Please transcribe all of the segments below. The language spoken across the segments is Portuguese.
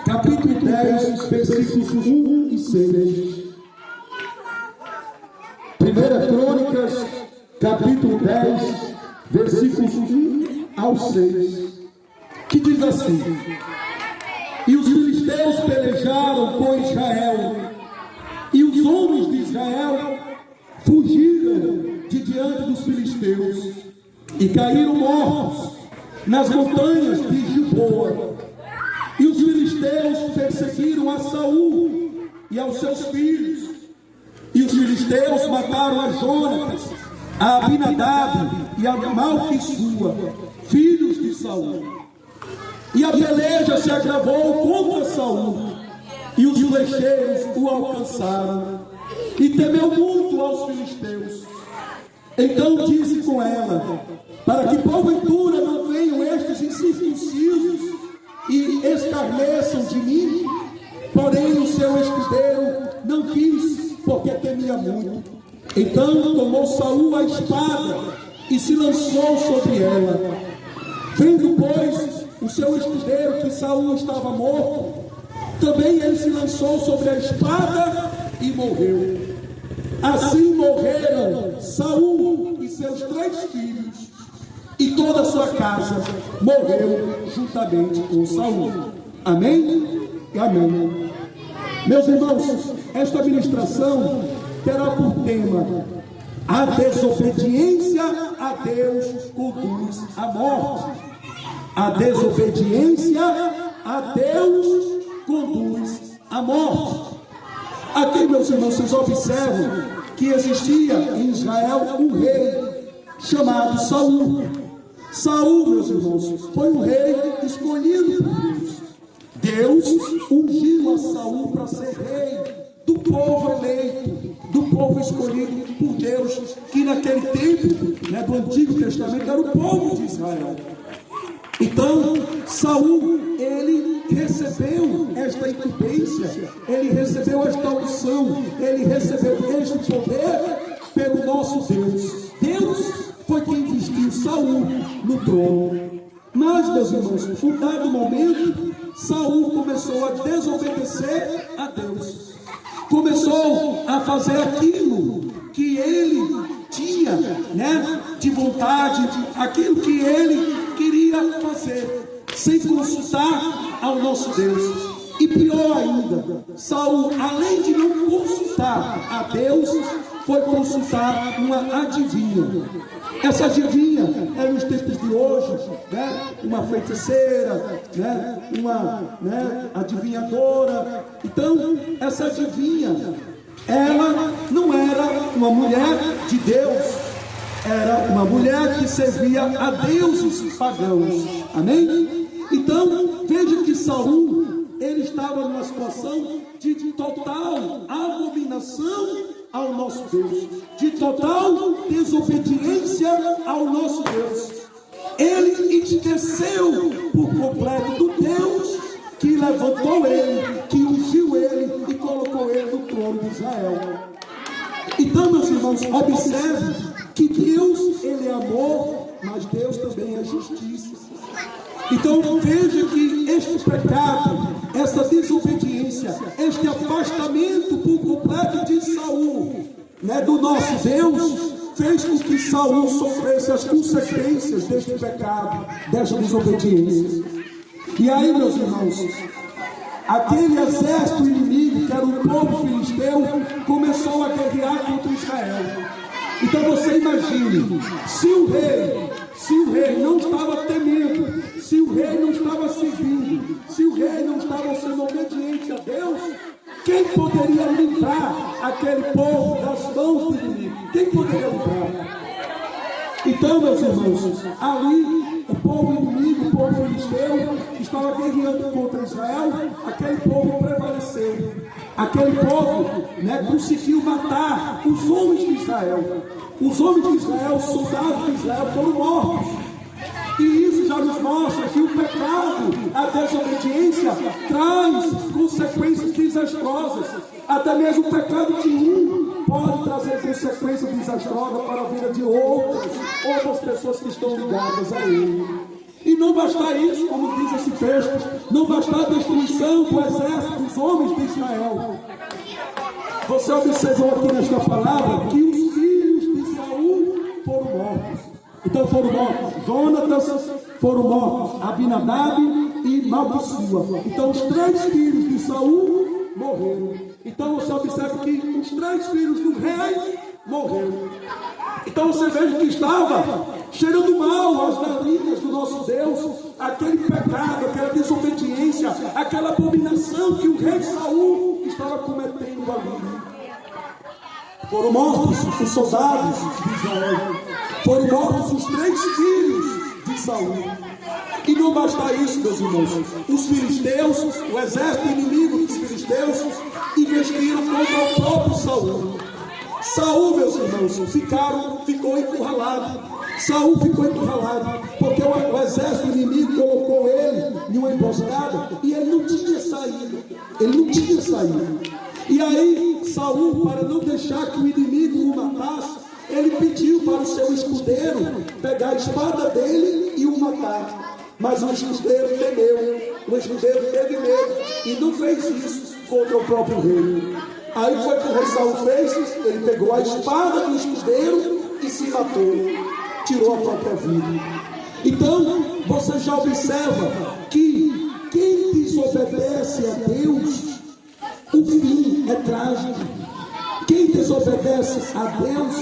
capítulo 10, versículos 1 e 6. 1 Crônicas, capítulo 10, versículos 1 ao 6, que diz assim: E os filisteus pelejaram com Israel, e os homens de Israel fugiram de diante dos filisteus, e caíram mortos nas montanhas de Gilboa. E os filisteus perseguiram a Saul e aos seus filhos. E os filisteus mataram a Jonatas, a Abinadab e a Malquissua, filhos de Saul. E a peleja se agravou contra Saul, e os flecheiros o alcançaram, e temeu muito aos filisteus. Então disse com ela: para que porventura não venham estes incircuncisos e escarneçam de mim. Porém o seu escudeiro não quis, porque temia muito. Então tomou Saul a espada e se lançou sobre ela. Vendo, pois, o seu escudeiro que Saul estava morto, também ele se lançou sobre a espada e morreu. Assim morreram Saul e seus 3 filhos, e toda a sua casa morreu juntamente com Saul. Amém? E amém. Meus irmãos, esta ministração terá por tema: a desobediência a Deus conduz à morte. A desobediência a Deus conduz à morte. Aqui, meus irmãos, vocês observam que existia em Israel um rei chamado Saul. Saul, meus irmãos, foi um rei escolhido por Deus. Deus ungiu a Saul para ser rei do povo eleito, do povo escolhido por Deus, que naquele tempo, do Antigo Testamento, era o povo de Israel. Então, Saul, ele recebeu esta incumbência, ele recebeu esta unção, ele recebeu este poder pelo nosso Deus. Deus foi quem investiu Saul no trono. Mas, meus irmãos, num dado momento, Saul começou a desobedecer a Deus. Começou a fazer aquilo que ele tinha, de vontade, aquilo que ele queria fazer, sem consultar ao nosso Deus. E pior ainda, Saul, além de não consultar a Deus, foi consultar uma adivinha. Essa adivinha é nos tempos de hoje, uma feiticeira, uma adivinhadora. Então, essa adivinha, ela não era uma mulher de Deus, era uma mulher que servia a deuses pagãos. Amém? Então, veja que Saul, ele estava numa situação de total abominação ao nosso Deus, de total desobediência ao nosso Deus. Ele esqueceu por completo do Deus que levantou ele, que ungiu ele e colocou ele no trono de Israel. Então, meus irmãos, observe que Deus, ele é amor, mas Deus também é justiça. Então veja que este pecado, essa desobediência, este afastamento por completo de Saul, do nosso Deus, fez com que Saul sofresse as consequências deste pecado, desta desobediência. E aí, meus irmãos, aquele exército inimigo, que era o povo filisteu, começou a guerrear contra Israel. Então você imagine, se o rei não estava temendo, se o rei não estava seguindo, se o rei não estava sendo obediente a Deus, quem poderia livrar aquele povo das mãos do inimigo? Quem poderia livrar? Então, meus irmãos, ali o povo inimigo, o povo filisteu, estava guerreando contra Israel. Aquele povo prevaleceu. Aquele povo conseguiu matar os homens de Israel. Os homens de Israel, os soldados de Israel, foram mortos. E isso já nos mostra que o pecado, a desobediência, traz consequências desastrosas. Até mesmo o pecado de um pode trazer consequências desastrosas para a vida de outras pessoas que estão ligadas a ele. E não basta isso, como diz esse texto, não basta destruir destruição do exército dos homens de Israel. Você observou aqui nesta palavra que os filhos de Saul foram mortos. Então foram mortos Jonatas, foram mortos Abinadab e Malquissua. Então os 3 filhos de Saul morreram. Então você observa que os 3 filhos do rei morreram. Então você veja que estava cheirando mal as narinas do nosso Deus, aquele pecado, aquela desobediência, aquela abominação que o rei Saul estava cometendo ali. Foram mortos os soldados de Israel, foram mortos os 3 filhos de Saul. E não basta isso, meus irmãos, os filisteus, o exército inimigo dos filisteus, investiram contra o próprio Saul. Saul, meus irmãos, ficou encurralado. Saul ficou encurralado, porque o exército inimigo colocou ele em uma emboscada e ele não tinha saído. E aí, Saul, para não deixar que o inimigo o matasse, ele pediu para o seu escudeiro pegar a espada dele e o matar. Mas o escudeiro temeu, o escudeiro teve medo e não fez isso contra o próprio rei. Aí foi o que o rei Saul fez, ele pegou a espada do escudeiro e se matou, tirou a própria vida. Então, você já observa que quem desobedece a Deus, o fim é trágico. Quem desobedece a Deus,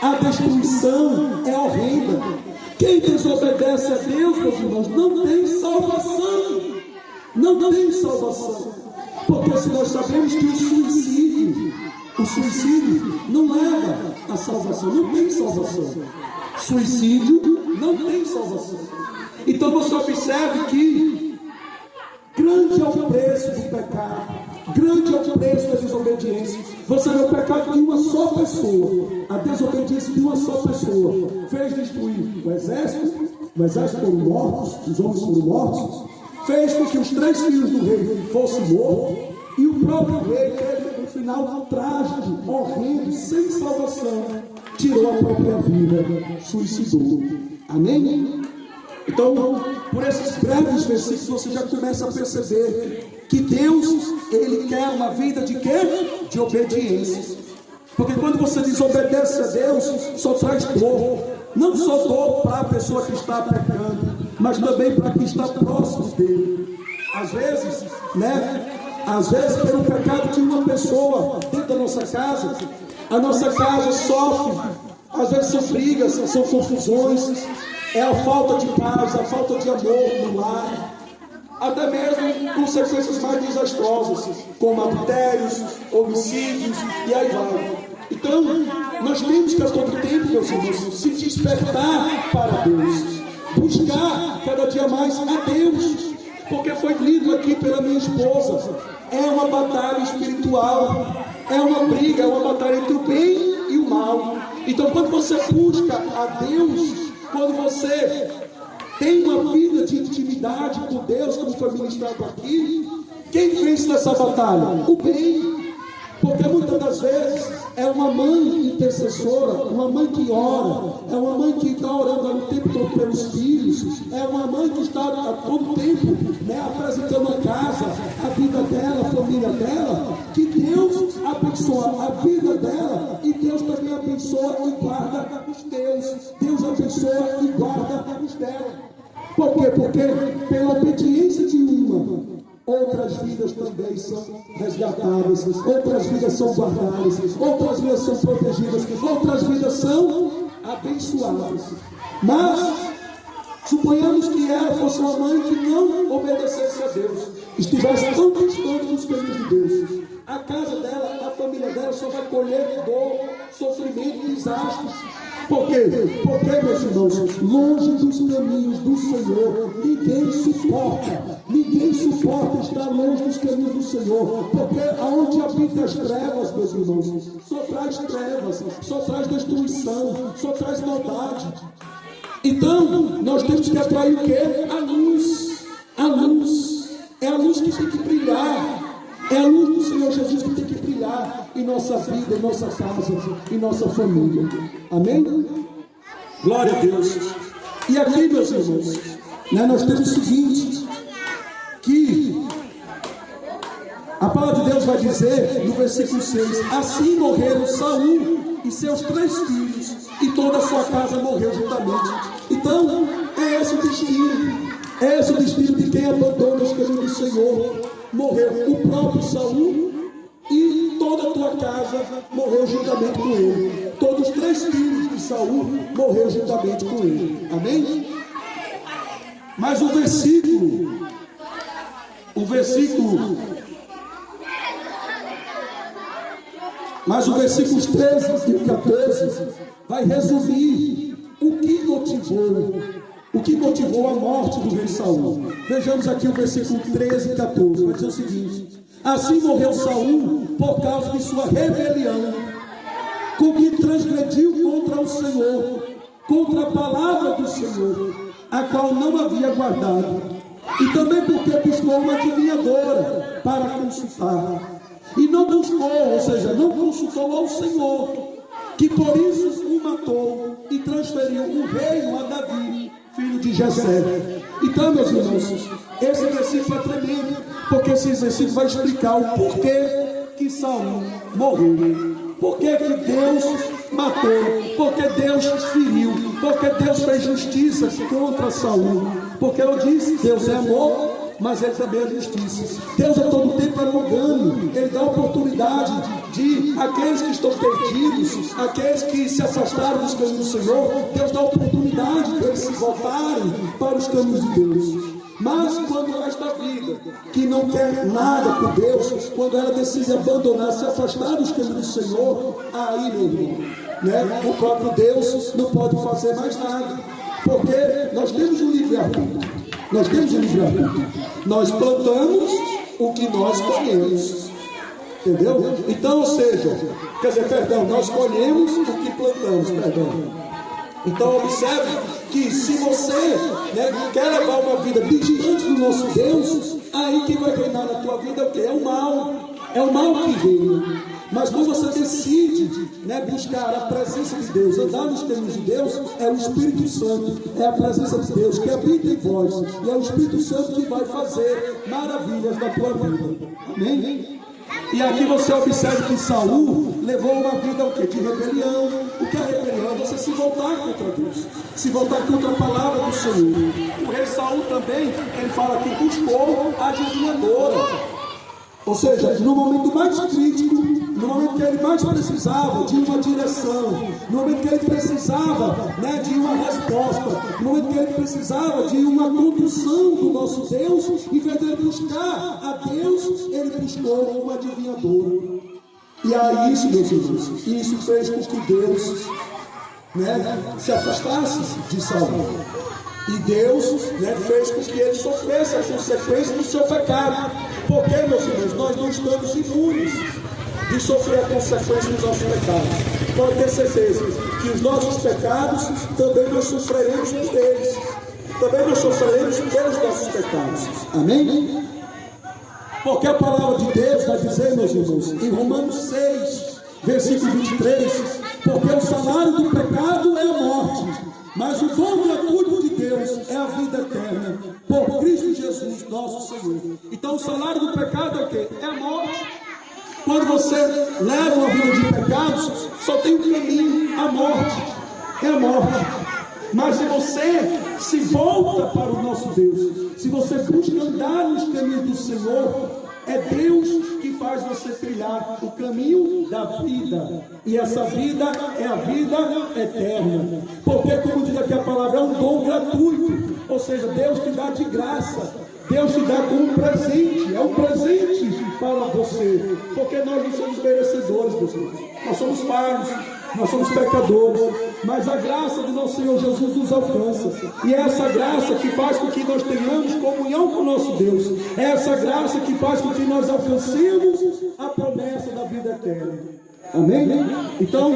a destruição é horrenda. Quem desobedece a Deus, meus irmãos, não tem salvação. Não tem salvação. Porque se nós sabemos que o suicídio não leva à salvação, não tem salvação. Suicídio não tem salvação. Então você observe que grande é o preço do pecado, grande é o preço da desobediência. Você vê o pecado de uma só pessoa, a desobediência de uma só pessoa fez destruir o exército foram mortos, os homens foram mortos, fez com que os 3 filhos do rei fossem mortos, e o próprio rei teve um final trágico, horrendo, sem salvação, tirou a própria vida, suicidou. Amém? Então, por esses breves versículos, você já começa a perceber que Deus, Ele quer uma vida de quê? De obediência. Porque quando você desobedece a Deus, só traz dor. Não só dor para a pessoa que está pecando, mas também para quem está próximo dele. Às vezes, pelo pecado de uma pessoa dentro da nossa casa, a nossa casa sofre. Às vezes são brigas, são confusões, é a falta de paz, a falta de amor no lar, até mesmo consequências mais desastrosas, como adultérios, homicídios e aí vai. Então, nós temos que a todo tempo, meus irmãos, se despertar para Deus, buscar cada dia mais a Deus, porque foi lido aqui pela minha esposa, é uma batalha espiritual, é uma briga, é uma batalha entre o bem e o mal. Então, quando você busca a Deus, quando você tem uma vida de intimidade com Deus, como foi ministrado aqui, quem vence nessa batalha? O bem. Porque muitas das vezes é uma mãe intercessora, uma mãe que ora, é uma mãe que está orando o tempo todo pelos filhos, é uma mãe que está a todo tempo apresentando a casa, a vida dela, a família dela, que Deus abençoa a vida dela e Deus também abençoa e guarda os teus. Deus abençoa e guarda os dela. Por quê? Porque pela obediência de uma, outras vidas também são resgatadas, outras vidas são guardadas, outras vidas são protegidas, outras vidas são abençoadas. Mas suponhamos que ela fosse uma mãe que não obedecesse a Deus, estivesse tão distante dos caminhos de Deus. A casa dela, a família dela só vai colher dor, sofrimento e desastres. Por quê? Porque, meus irmãos, longe dos caminhos do Senhor, ninguém suporta estar longe dos caminhos do Senhor, porque aonde habita as trevas, meus irmãos, só traz trevas, só traz destruição, só traz maldade. Então, nós temos que atrair o quê? A luz. A luz. É a luz que tem que brilhar. É a luz do Senhor Jesus que tem que brilhar em nossa vida, em nossa casa, em nossa família. Amém? Glória a Deus. E aqui, meus irmãos, nós temos o seguinte, que A palavra de Deus vai dizer no versículo 6: assim morreram Saul e seus 3 filhos, e toda a sua casa morreu juntamente. Então, é esse o destino. É esse o destino de quem abandona os caminhos do Senhor. Morreu o próprio Saul e toda a tua casa morreu juntamente com ele. Todos os 3 filhos de Saul morreram juntamente com ele. Amém? Mas o versículo 13 e 14 vai resumir o que motivou a morte do rei Saul. Vejamos aqui o versículo 13 e 14, vai dizer o seguinte: assim morreu Saul por causa de sua rebelião, com que transgrediu contra o Senhor, contra a palavra do Senhor, a qual não havia guardado, e também porque buscou uma adivinhadora para consultar, e não buscou, ou seja, não consultou ao Senhor, que por isso o matou e transferiu o reino a Davi, filho de Jessé. Então, meus irmãos, esse versículo é tremendo, porque esse versículo vai explicar o porquê que Saul morreu, porquê que Deus matou, porque Deus feriu, porque Deus fez justiça contra Saul. Porque eu disse, Deus é amor, mas Ele também é justiça. Deus a todo tempo é longânimo. Ele dá oportunidade de aqueles que estão perdidos, aqueles que se afastaram dos caminhos do Senhor, Deus dá oportunidade de eles se voltarem para os caminhos de Deus. Mas quando esta vida, que não quer nada com Deus, quando ela decide abandonar, se afastar dos caminhos do Senhor, aí, meu irmão, né, o próprio Deus não pode fazer mais nada. Porque nós temos um livre-arbítrio. Nós temos um livre-arbítrio. Nós plantamos o que nós colhemos. Entendeu? Então, ou seja, nós colhemos o que plantamos, Então, observe que se você, né, quer levar uma vida diante do nosso Deus, aí quem vai reinar na tua vida é o quê? É o mal. É o mal que reina. Mas quando você decide, né, buscar a presença de Deus, andar nos caminhos de Deus, é o Espírito Santo, é a presença de Deus que habita em vós, e é o Espírito Santo que vai fazer maravilhas na tua vida. Amém? E aqui você observa que Saul levou uma vida o quê? De rebelião. O que é rebelião? Você se voltar contra Deus, se voltar contra a palavra do Senhor. O rei Saul também, ele fala que buscou a adivinhadora. Ou seja, no momento mais crítico, no momento que ele mais precisava de uma direção, no momento que ele precisava, né, de uma resposta, no momento que ele precisava de uma condução do nosso Deus, em vez de ele buscar a Deus, ele buscou uma adivinhadora. E aí isso, meus irmãos, isso fez com que Deus, né, se afastasse de Saul. E Deus, né, fez com que ele sofresse as consequências do seu pecado. Porque, meus irmãos, nós não estamos imunes de sofrer a consequência dos nossos pecados. Pode ter certeza que os nossos pecados também nós sofreremos por eles. Também nós sofreremos pelos nossos pecados. Amém? Porque a palavra de Deus vai dizer, meus irmãos, em Romanos 6, versículo 23, porque o salário do pecado é a morte, mas o dom gratuito de Deus é a vida eterna, por Cristo Jesus, nosso Senhor. Então o salário do pecado é o quê? É a morte. Quando você leva uma vida de pecados, só tem um caminho, a morte. É a morte. Mas se você se volta para o nosso Deus, se você busca andar nos caminhos do Senhor, é Deus que faz você trilhar o caminho da vida. E essa vida é a vida eterna. Porque, como diz aqui a palavra, é um dom gratuito. Ou seja, Deus te dá de graça. Deus te dá como um presente. É um presente para você. Porque nós não somos merecedores, pessoal. Nós somos falhos. Nós somos pecadores, mas a graça do nosso Senhor Jesus nos alcança, e é essa graça que faz com que nós tenhamos comunhão com o nosso Deus, é essa graça que faz com que nós alcancemos a promessa da vida eterna. Amém? Então,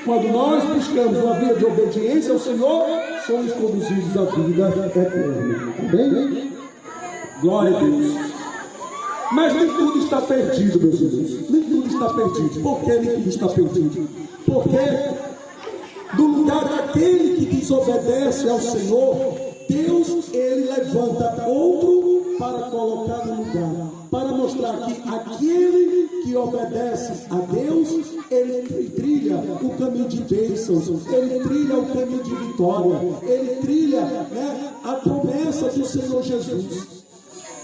quando nós buscamos uma vida de obediência ao Senhor, somos conduzidos à vida eterna. Amém? Glória a Deus. Mas nem tudo está perdido, meus irmãos. Nem tudo está perdido. Por que nem tudo está perdido? Porque do lugar daquele que desobedece ao Senhor, Deus, ele levanta outro para colocar no lugar. para mostrar que aquele que obedece a Deus, ele trilha o caminho de bênçãos, ele trilha o caminho de vitória, ele trilha, né, a promessa do Senhor Jesus.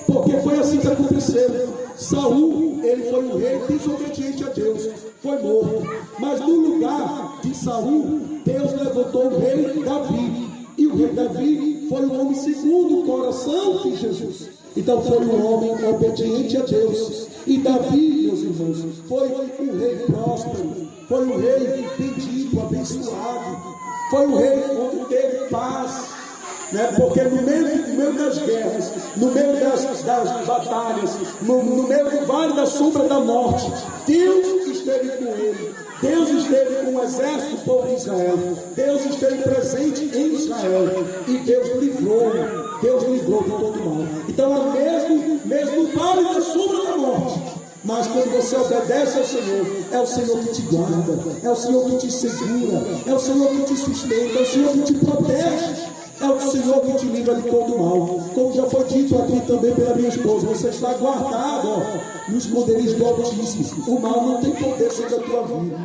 Porque foi assim que aconteceu. Saul, ele foi um rei desobediente a Deus, foi morto. Mas no lugar de Saul, Deus levantou o rei Davi. E o rei Davi foi um homem segundo o coração de Jesus. Então foi um homem obediente a Deus. E Davi, meus irmãos, foi um rei próspero, foi um rei bendito, abençoado, foi um rei onde teve paz. Porque no meio das guerras, no meio das batalhas, no meio do vale da sombra da morte, Deus esteve com ele. Deus esteve com o exército do povo de Israel. Deus esteve presente em Israel. E Deus livrou de todo mal. Então é mesmo no vale da sombra da morte. Mas quando você obedece ao Senhor, é o Senhor que te guarda, é o Senhor que te segura, é o Senhor que te sustenta, é o Senhor que te protege. É o Senhor que te livra de todo mal. Como já foi dito aqui também pela minha esposa, você está guardado nos poderes do Altíssimo. O mal não tem poder sobre a tua vida.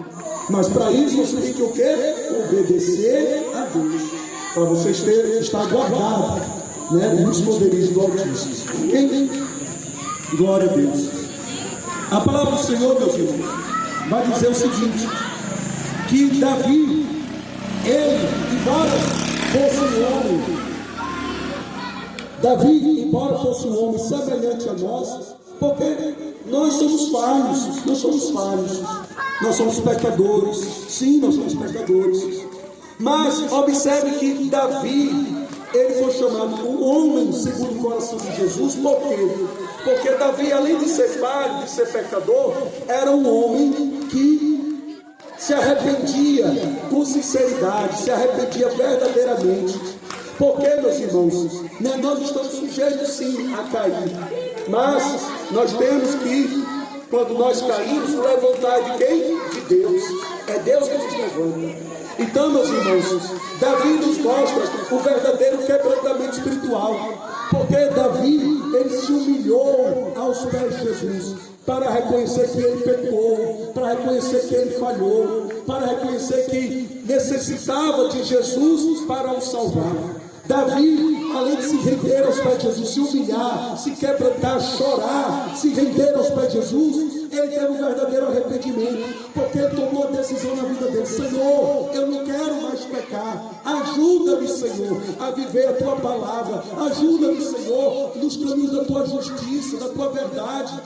Mas para isso você tem que o quê? Obedecer a Deus. Para você estar guardado, né, nos poderes do Altíssimo. Amém? Glória a Deus. A palavra do Senhor, meus irmãos, vai dizer o seguinte: que Davi, ele, embora fosse um homem, Davi, embora fosse um homem semelhante a nós, porque nós somos falhos, nós somos pecadores, sim, nós somos pecadores. Mas observe que Davi, ele foi chamado um homem segundo o coração de Jesus. Por quê? Porque Davi, além de ser falho, de ser pecador, era um homem que se arrependia com sinceridade, se arrependia verdadeiramente. Porque, meus irmãos, nós estamos sujeitos sim a cair, mas nós temos que, quando nós caímos, levantar de quem? De Deus. É Deus que nos levanta. Então, meus irmãos, Davi nos mostra o verdadeiro quebrantamento espiritual. Porque Davi, ele se humilhou aos pés de Jesus, para reconhecer que ele pecou, para reconhecer que ele falhou, para reconhecer que necessitava de Jesus para o salvar. Davi, além de se render aos pés de Jesus, se humilhar, se quebrantar, chorar, se render aos pés de Jesus, ele teve um verdadeiro arrependimento, porque ele tomou a decisão na vida dele: Senhor, eu não quero mais pecar, ajuda-me, Senhor, a viver a tua palavra, ajuda-me, Senhor, nos caminhos da tua justiça, da tua verdade.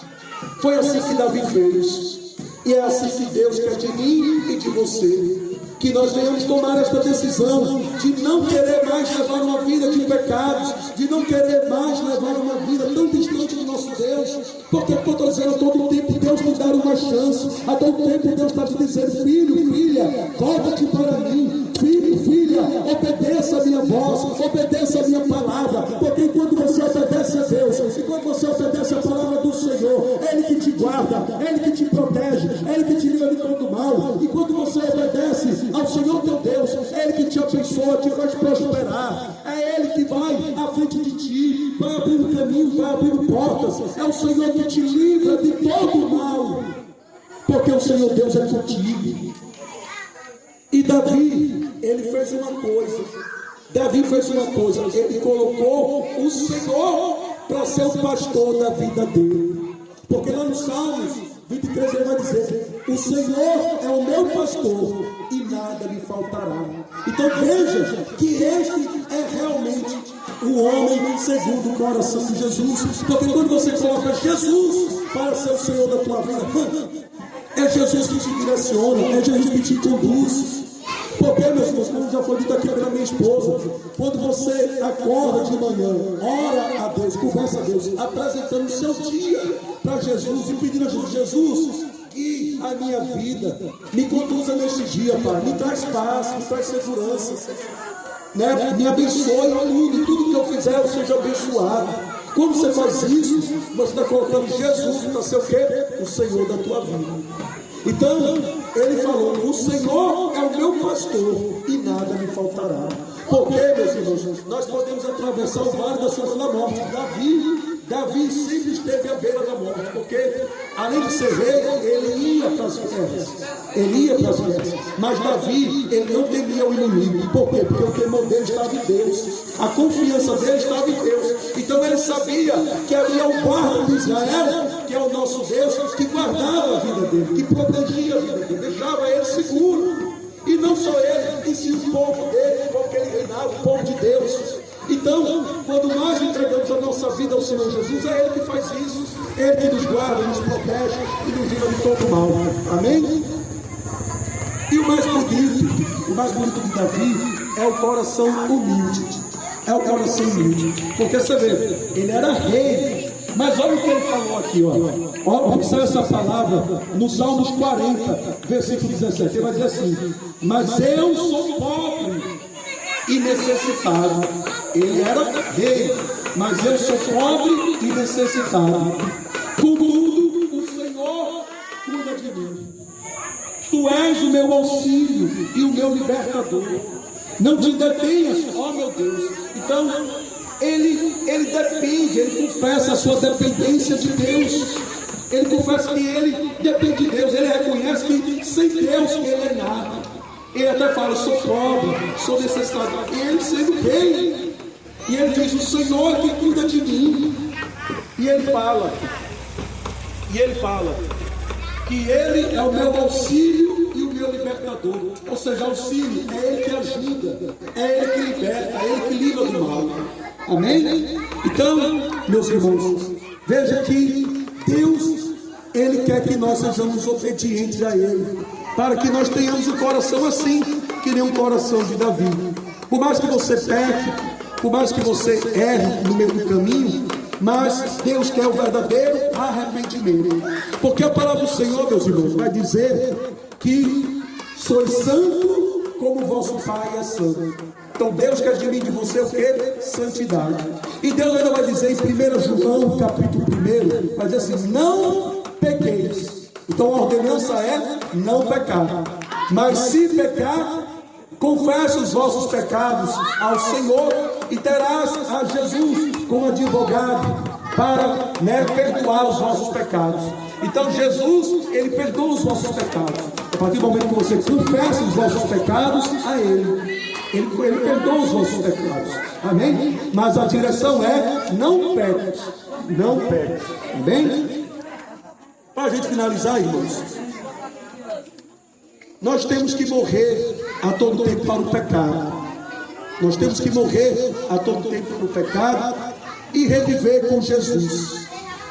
Foi assim que Davi fez, e é assim que Deus quer de mim e de você, que nós venhamos tomar esta decisão de não querer mais levar uma vida de pecados, de não querer mais levar uma vida tão distante do nosso Deus. Porque eu estou dizendo, a todo tempo Deus nos dá uma chance, a todo tempo Deus está te dizendo: filho, filha, volta-te para mim, filho, filha, obedeça a minha voz, obedeça a minha palavra. Porque enquanto você obedece a Deus, enquanto você obedece a palavra do Senhor, é Ele que te guarda, é Ele que te protege, é Ele que te livra de todo mal. E quando você obedece ao Senhor teu Deus, é Ele que te abençoa, te faz prosperar, é Ele que vai à frente de ti, vai abrindo caminho, vai abrindo portas. É o Senhor que te livra de todo mal, porque o Senhor Deus é contigo. E Davi, ele fez uma coisa, ele colocou o Senhor para ser o pastor da vida dele. Porque lá no Salmos 23 ele vai dizer: o Senhor é o meu pastor e nada me faltará. Então veja que este é realmente o homem segundo o coração de Jesus. Porque quando você coloca Jesus para ser o Senhor da tua vida, é Jesus que te direciona, é Jesus que te conduz. Porque, meus irmãos, como já foi dito aqui pela minha esposa, quando você acorda de manhã, ora a Deus, conversa a Deus, apresentando o seu dia para Jesus e pedindo a Jesus: Jesus, guie a minha vida, me conduza neste dia, Pai, me traz paz, me traz segurança, né? Me abençoe tudo que eu fizer eu seja abençoado. Quando você faz isso, você está colocando Jesus para ser o quê? O Senhor da tua vida. Então, ele falou: o Senhor é o meu pastor e nada me faltará. Porque, meus irmãos, nós podemos atravessar o vale da sombra da morte. Davi sempre esteve à beira da morte, porque além de ser rei, ele ia para as guerras, mas Davi, ele não temia o inimigo. Por quê? Porque o temor dele estava em Deus, a confiança dele estava em Deus. Então ele sabia que havia o guarda de Israel, que é o nosso Deus, que guardava a vida dele, que protegia a vida dele, deixava ele seguro. E não só ele, e sim o povo dele, porque ele reinava, o povo de Deus. Então, quando nós entregamos a nossa vida ao Senhor Jesus, é Ele que faz isso, Ele que nos guarda, nos protege e nos livra de todo mal. Amém? E o mais bonito de Davi é o coração humilde. É o coração humilde. Porque você vê, ele era rei. Mas olha o que ele falou aqui, ó. Observe essa palavra no Salmos 40, versículo 17. Ele vai dizer assim: mas eu sou pobre e necessitado. Ele era rei, mas eu sou pobre e necessitado. Contudo, o Senhor cuida de mim. Tu és o meu auxílio e o meu libertador. Não te detenhas, ó meu Deus. Então, ele depende, ele confessa a sua dependência de Deus. Ele confessa que ele depende de Deus. Ele reconhece que sem Deus ele é nada. Ele até fala: sou pobre, sou necessitado. E ele sendo rei, e ele diz: o Senhor que cuida de mim. E ele fala que ele é o meu auxílio e o meu libertador. Ou seja, auxílio é ele que ajuda, é ele que liberta, é ele que livra do mal. Amém? Então, meus irmãos, veja que Deus, Ele quer que nós sejamos obedientes a Ele, para que nós tenhamos um coração assim, que nem um coração de Davi. Por mais que você peque, por mais que você erre no meio do caminho, mas Deus quer o verdadeiro arrependimento. Porque a palavra do Senhor, meus irmãos, vai dizer que sois santo como vosso Pai é santo. Então Deus quer de mim e de você o que? Santidade. E Deus ainda vai dizer em 1 João, capítulo 1, vai dizer assim: não pequeis. Então a ordenança é não pecar. Mas se pecar, confesse os vossos pecados ao Senhor e terás a Jesus como advogado para perdoar os vossos pecados. Então Jesus, Ele perdoa os vossos pecados. A partir do momento que você confessa os vossos pecados a Ele, Ele perdoa os vossos pecados. Amém? Mas a direção é: não peques. Não peques. Amém? Para a gente finalizar, irmãos, nós temos que morrer a todo tempo para o pecado. Nós temos que morrer a todo tempo para o pecado e reviver com Jesus.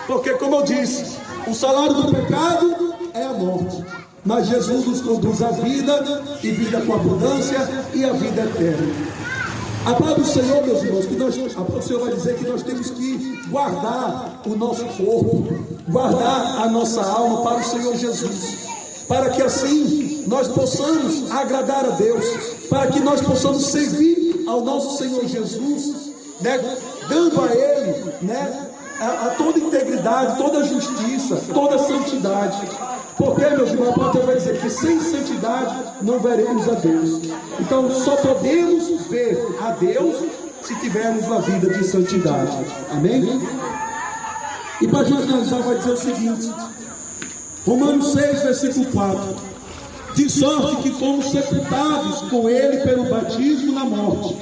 Porque, como eu disse, o salário do pecado é a morte. Mas Jesus nos conduz à vida, e vida com abundância, e a vida eterna. A palavra do Senhor, meus irmãos, a palavra do Senhor vai dizer que nós temos que guardar o nosso corpo, guardar a nossa alma para o Senhor Jesus, para que assim nós possamos agradar a Deus, para que nós possamos servir ao nosso Senhor Jesus, dando a Ele, a toda integridade, toda justiça, toda santidade. Porque, meus irmãos, a palavra vai dizer que sem santidade não veremos a Deus. Então só podemos ver a Deus se tivermos uma vida de santidade. Amém? E para a gente finalizar, vai dizer o seguinte: Romanos 6, versículo 4: de sorte que fomos sepultados com Ele pelo batismo na morte,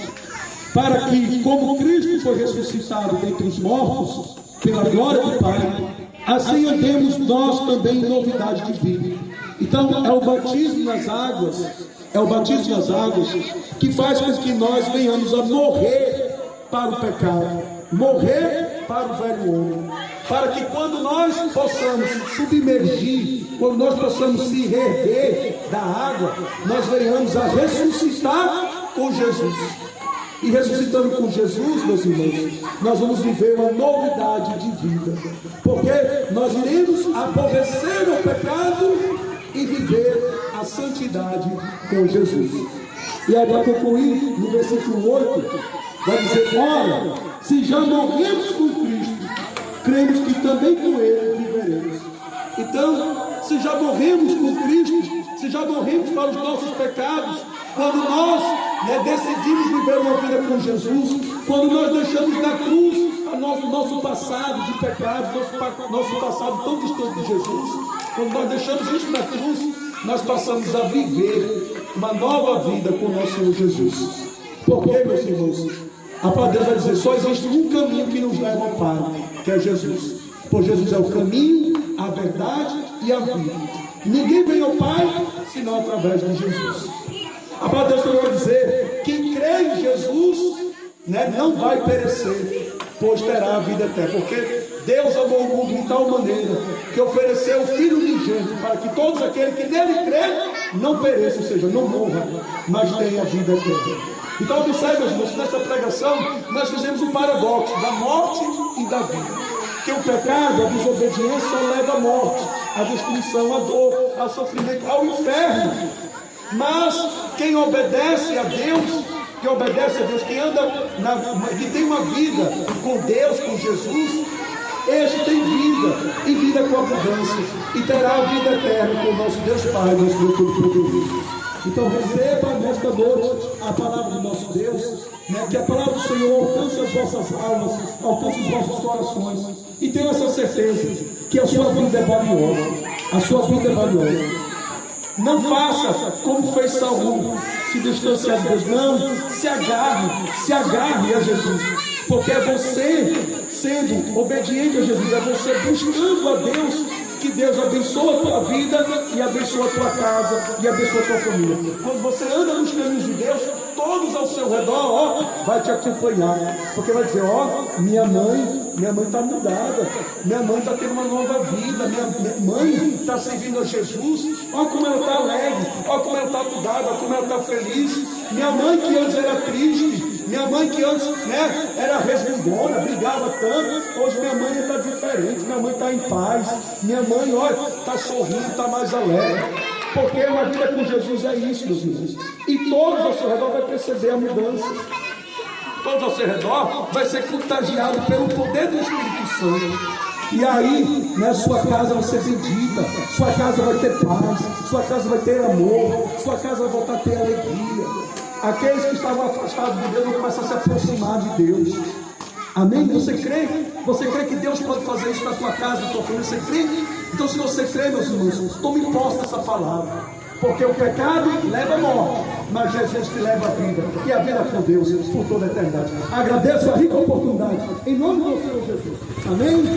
para que, como Cristo foi ressuscitado dentre os mortos pela glória do Pai, assim andemos nós também em novidade de vida. Então é o batismo nas águas, que faz com que nós venhamos a morrer para o pecado, morrer para o velho homem, para que quando nós possamos submergir, quando nós possamos se reerguer da água, nós venhamos a ressuscitar com Jesus. E ressuscitando com Jesus, meus irmãos, nós vamos viver uma novidade de vida, porque nós iremos aborrecer o pecado e viver a santidade com Jesus. E aí, para concluir, no versículo 8, vai dizer: ora, se já morremos com Cristo, cremos que também com Ele viveremos. Então, se já morremos com Cristo, se já morremos para os nossos pecados, quando nós decidimos viver uma vida com Jesus, quando nós deixamos da cruz a nosso passado de pecado, nosso passado tão distante de Jesus, quando nós deixamos isso na cruz, nós passamos a viver uma nova vida com o nosso Senhor Jesus. Por quê, meus irmãos? A palavra de Deus vai dizer, só existe um caminho que nos leva ao Pai, que é Jesus. Por Jesus é o caminho, a verdade e a vida. Ninguém vem ao Pai, senão através de Jesus. A palavra de Deus vai dizer, quem crê em Jesus, não vai perecer, pois terá a vida eterna. Porque Deus amou o mundo de tal maneira que ofereceu o Filho unigênito para que todos aqueles que nele crêem não pereçam, ou seja, não morram, mas tenham a vida eterna. Então observe, meus irmãos, nesta pregação nós fizemos um paradoxo da morte e da vida. Que o pecado, a desobediência leva à morte, à destruição, à dor, ao sofrimento, ao inferno. Mas quem obedece a Deus, quem anda, que tem uma vida com Deus, com Jesus, este tem vida, e vida com abundância, e terá a vida eterna com o nosso Deus Pai, nosso Deus Todo-Poderoso. Então receba nesta noite a palavra do nosso Deus, que a palavra do Senhor alcance as vossas almas, alcance os vossos corações, e tenha essa certeza que a sua vida é valiosa, a sua vida é valiosa. Não faça como fez Saul, se distanciar de Deus, não, se agarre a Jesus, porque é você sendo obediente a Jesus, é você buscando a Deus, que Deus abençoa a tua vida e abençoa a tua casa e abençoa a tua família. Quando você anda nos caminhos de Deus, todos ao seu redor, vai te acompanhar, porque vai dizer, minha mãe está mudada, minha mãe está tendo uma nova vida, minha mãe está servindo a Jesus, olha como ela está alegre, olha como ela está mudada, olha como ela está feliz. Minha mãe que antes era triste, minha mãe que antes era resmungona, brigava tanto, hoje minha mãe está diferente, minha mãe está em paz, minha mãe, olha, está sorrindo, está mais alegre. Porque uma vida com Jesus é isso, meus irmãos. E todos ao seu redor vão perceber a mudança. Todos ao seu redor vai ser contagiado pelo poder do Espírito Santo. E aí, sua casa vai ser bendita, sua casa vai ter paz, sua casa vai ter amor, sua casa vai voltar a ter alegria. Aqueles que estavam afastados de Deus vão começar a se aproximar de Deus. Amém? Você crê? Você crê que Deus pode fazer isso na tua casa, na tua família? Você crê? Então, se você crê, meus irmãos, tome posse dessa palavra. Porque o pecado leva à morte, mas Jesus te leva à vida, e a vida com Deus por toda a eternidade. Agradeço a rica oportunidade, em nome do Senhor Jesus. Amém?